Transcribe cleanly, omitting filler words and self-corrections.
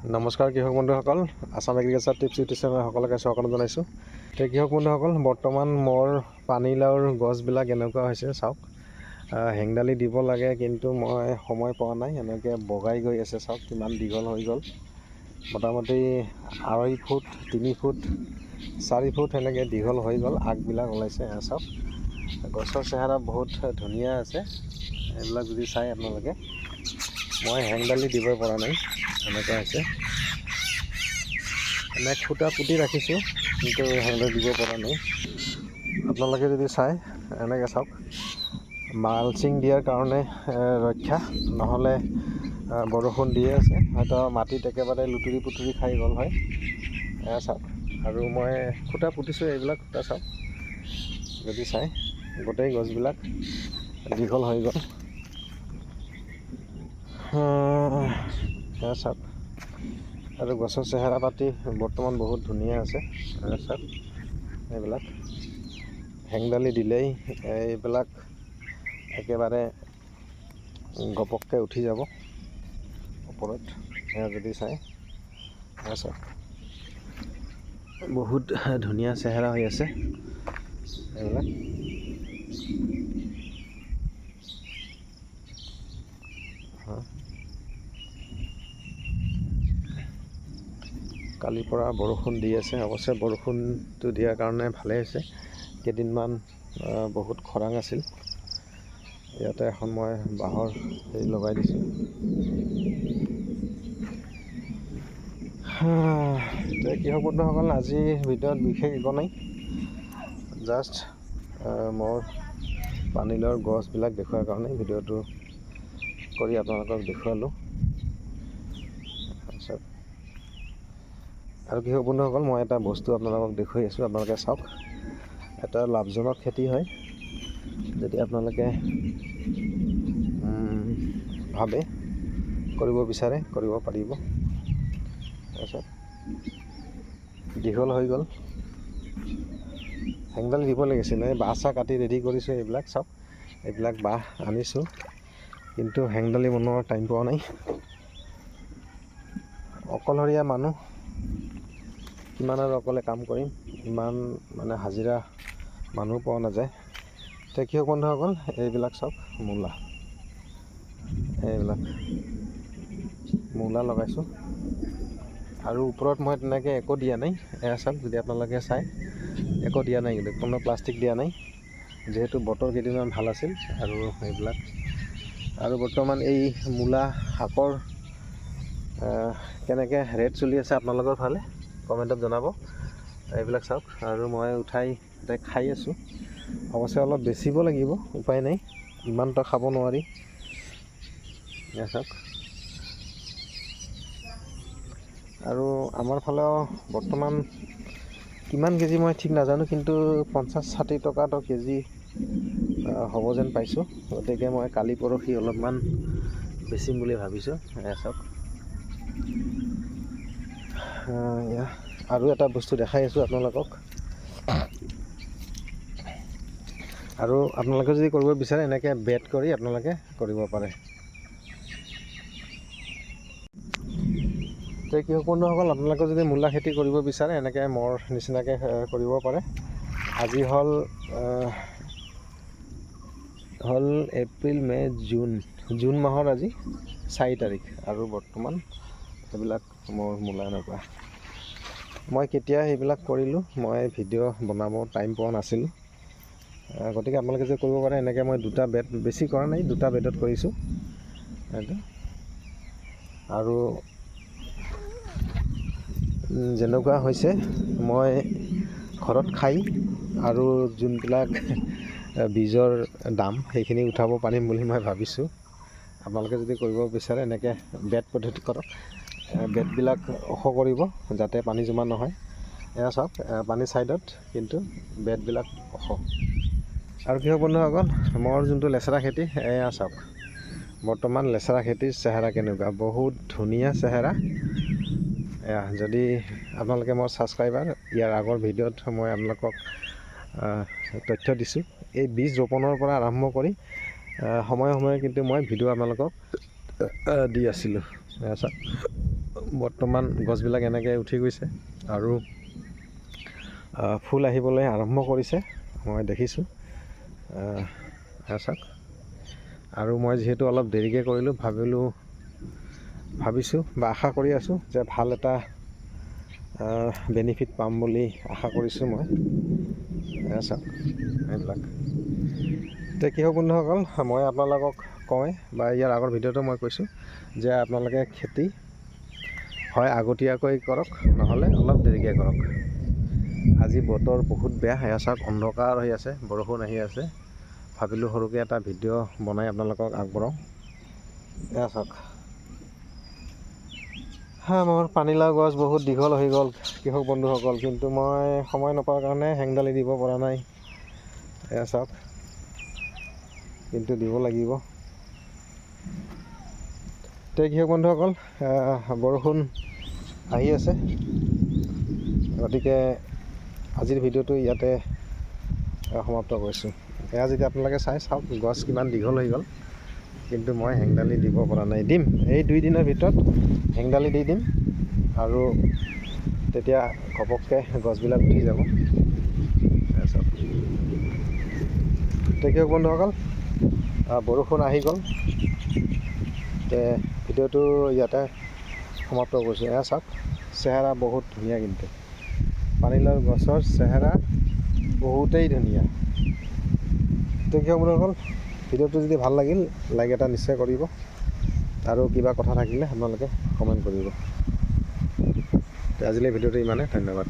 নমস্কাৰ কৃষক বন্ধুসকল, আসাম এগ্ৰিকালচাৰ টিপছ ইউটিউব চেনেলৰ সকলোকে স্বাগতম জনাইছোঁ। এতিয়া কৃষক বন্ধুসকল, বৰ্তমান মোৰ পানীলাওৰ গছবিলাক এনেকুৱা হৈছে চাওক। হেংদালি দিব লাগে কিন্তু মই সময় পোৱা নাই, এনেকৈ বগাই গৈ আছে চাওক কিমান দীঘল হৈ গ'ল। মোটামুটি 2.5 ফুট 3 ফুট 4 ফুট এনেকৈ দীঘল হৈ গ'ল, আগবিলাক ওলাইছে চাওক। গছৰ চেহেৰা বহুত ধুনীয়া আছে, এইবিলাক যদি চাই আপোনালোকে। মই হেংদালি দিবই পৰা নাই, এনেকুৱা হৈছে। এনে খুটা পুতি ৰাখিছোঁ কিন্তু হেংদালি দিব পৰা নাই। আপোনালোকে যদি চাই এনেকৈ চাওক, মালচিং দিয়াৰ কাৰণে ৰক্ষা, নহ'লে বৰষুণ দিয়ে আছে, হয়তো মাটিত একেবাৰে লুতুৰি পুতুৰি খাই গ'ল হয়। এয়া চাওক, আৰু মই খুটা পুতিছোঁ, এইবিলাক খুটা চাওক। যদি চাই গোটেই গছবিলাক দীঘল হৈ গ'ল। এয়া চাওক, আৰু গছৰ চেহেৰা পাতি বৰ্তমান বহুত ধুনীয়া আছে। চাওক এইবিলাক হেংদালি দিলেই এইবিলাক একেবাৰে গপককৈ উঠি যাব ওপৰত। এয়া যদি চাই এয়া চাওক, বহুত ধুনীয়া চেহেৰা হৈ আছে এইবিলাক। কালিৰ পৰা বৰষুণ দি আছে, অৱশ্যে বৰষুণটো দিয়াৰ কাৰণে ভালেই হৈছে। কেইদিনমান বহুত খৰাং আছিল। ইয়াতে এখন মই বাঁহৰ হেৰি লগাই দিছোঁ। এতিয়া কৃষক বন্ধুসকল, আজি ভিডিঅ'ত বিশেষ একো নাই, জাষ্ট মোৰ পানীলাওৰ গছবিলাক দেখুৱাৰ কাৰণে ভিডিঅ'টো কৰি আপোনালোকক দেখুৱালোঁ। আৰু কৃষক বন্ধুসকল, মই এটা বস্তু আপোনালোকক দেখুৱাই আছোঁ, আপোনালোকে চাওক। এটা লাভজনক খেতি হয়, যদি আপোনালোকে ভাবে কৰিব বিচাৰে কৰিব পাৰিব। তাৰপিছত দীঘল হৈ গ'ল, হেংদালি দিব লাগিছিলে। বাঁহ চাহ কাটি ৰেডি কৰিছোঁ, এইবিলাক চাওক। এইবিলাক বাঁহ আনিছোঁ কিন্তু হেংদালি বনোৱাৰ টাইম পোৱা নাই। অকলশৰীয়া মানুহ, কিমান আৰু অকলে কাম কৰিম, ইমান মানে হাজিৰা মানুহ পোৱা নাযায়। এতিয়া কৃষক বন্ধুসকল, এইবিলাক চাওক মূলা, এইবিলাক মূলা লগাইছোঁ। আৰু ওপৰত মই তেনেকৈ একো দিয়া নাই। এয়া চাওক, যদি আপোনালোকে চাই একো দিয়া নাই, কিন্তু কোনো প্লাষ্টিক দিয়া নাই, যিহেতু বতৰ কেইদিনমান ভাল আছিল। আৰু এইবিলাক, আৰু বৰ্তমান এই মূলা শাকৰ কেনেকৈ ৰেট চলি আছে আপোনালোকৰ ফালে কমেণ্টত জনাব। এইবিলাক চাওক, আৰু মই উঠাই এতিয়া খাই আছোঁ। অৱশ্যে অলপ বেচিব লাগিব, উপায় নাই, ইমানটো খাব নোৱাৰি। এয়া চাওক, আৰু আমাৰ ফালেও বৰ্তমান কিমান কেজি মই ঠিক নাজানো, কিন্তু 50-60 টকাটো কেজি হ'ব যেন পাইছোঁ। গতিকে মই কালি পৰহি অলপমান বেচিম বুলি ভাবিছোঁ। এয়া চাওক, আৰু এটা বস্তু দেখাই আছোঁ আপোনালোকক। আৰু আপোনালোকে যদি কৰিব বিচাৰে এনেকৈ বেট কৰি আপোনালোকে কৰিব পাৰে। এতিয়া কৃষক বন্ধুসকল, আপোনালোকে যদি মূলা খেতি কৰিব বিচাৰে এনেকৈ মোৰ নিচিনাকৈ কৰিব পাৰে। আজি হ'ল এপ্ৰিল, মে', জুন মাহৰ আজি 4 তাৰিখ, আৰু বৰ্তমান সেইবিলাক মোৰ মূলা এনেকুৱা। মই কেতিয়া সেইবিলাক কৰিলোঁ, মই ভিডিঅ' বনাব টাইম পোৱা নাছিলোঁ। গতিকে আপোনালোকে যে কৰিব পাৰে এনেকৈ। মই 2টা বেড, বেছি কৰা নাই, 2টা বেডত কৰিছোঁ এইটো। আৰু যেনেকুৱা হৈছে, মই ঘৰত খাই আৰু যোনবিলাক বীজৰ দাম সেইখিনি উঠাব পাৰিম বুলি মই ভাবিছোঁ। আপোনালোকে যদি কৰিব বিচাৰে এনেকৈ বেড পদ্ধতি কৰক। বেডবিলাক ওখ কৰিব যাতে পানী জমা নহয়। এয়া চাওক, পানী ছাইডত, কিন্তু বেডবিলাক ওখ। আৰু কৃষক বন্ধুসকল, মোৰ যোনটো লেচেৰা খেতি, এয়া চাওক। বৰ্তমান লেচেৰা খেতিৰ চেহেৰা কেনেকুৱা, বহুত ধুনীয়া চেহেৰা। এয়া, যদি আপোনালোকে মোৰ ছাবস্ক্ৰাইবাৰ, ইয়াৰ আগৰ ভিডিঅ'ত মই আপোনালোকক তথ্য দিছোঁ। এই বীজ ৰোপণৰ পৰা আৰম্ভ কৰি সময়ে সময়ে কিন্তু মই ভিডিঅ' আপোনালোকক দি আছিলোঁ। চাওক, বৰ্তমান গছবিলাক এনেকৈ উঠি গৈছে আৰু ফুল আহিবলৈ আৰম্ভ কৰিছে, মই দেখিছোঁ। চাওক, আৰু মই যিহেতু অলপ দেৰিকৈ কৰিলোঁ, ভাবিছোঁ বা আশা কৰি আছোঁ যে ভাল এটা বেনিফিট পাম বুলি আশা কৰিছোঁ মই। চাওক এইবিলাক। এতিয়া কৃষক বন্ধুসকল, মই আপোনালোকক কওঁ বা ইয়াৰ আগৰ ভিডিঅ'টো মই কৈছোঁ যে আপোনালোকে খেতি হয় আগতীয়াকৈ কৰক, নহ'লে অলপ দেৰিকৈ কৰক। আজি বতৰ বহুত বেয়া। এয়া চাওক, অন্ধকাৰ হৈ আছে, বৰষুণ আহি আছে। ভাবিলোঁ সৰুকৈ এটা ভিডিঅ' বনাই আপোনালোকক আগবঢ়াওঁ। এয়া চাওক, মোৰ পানীলাও গছ বহুত দীঘল হৈ গ'ল কৃষক বন্ধুসকল, কিন্তু মই সময় নোপোৱাৰ কাৰণে হেংদালি দিব পৰা নাই। এয়া চাওক, কিন্তু দিব লাগিব। এতিয়া কৃষক বন্ধুসকল, বৰষুণ আহি আছে, গতিকে আজিৰ ভিডিঅ'টো ইয়াতে সমাপ্ত কৰিছোঁ। এয়া যদি আপোনালোকে চাওক গছ কিমান দীঘল হৈ গ'ল, কিন্তু মই হেংদালি দিব পৰা নাই। দিম, এই 2 দিনৰ ভিতৰত হেংদালি দি দিম, আৰু তেতিয়া ঘপককৈ গছবিলাক উঠি যাব। কৃষক বন্ধুসকল, বৰষুণ আহি গ'ল, ভিডিঅ'টো ইয়াতে সমাপ্ত কৰিছোঁ। এয়া চাওক, চেহেৰা বহুত ধুনীয়া, কিন্তু পানীলাও গছৰ চেহেৰা বহুতেই ধুনীয়া। কৃষক বন্ধুসকল, ভিডিঅ'টো যদি ভাল লাগিল, লাইক এটা নিশ্চয় কৰিব, আৰু কিবা কথা থাকিলে আপোনালোকে কমেণ্ট কৰিব। আজিলৈ ভিডিঅ'টো ইমানে, ধন্যবাদ।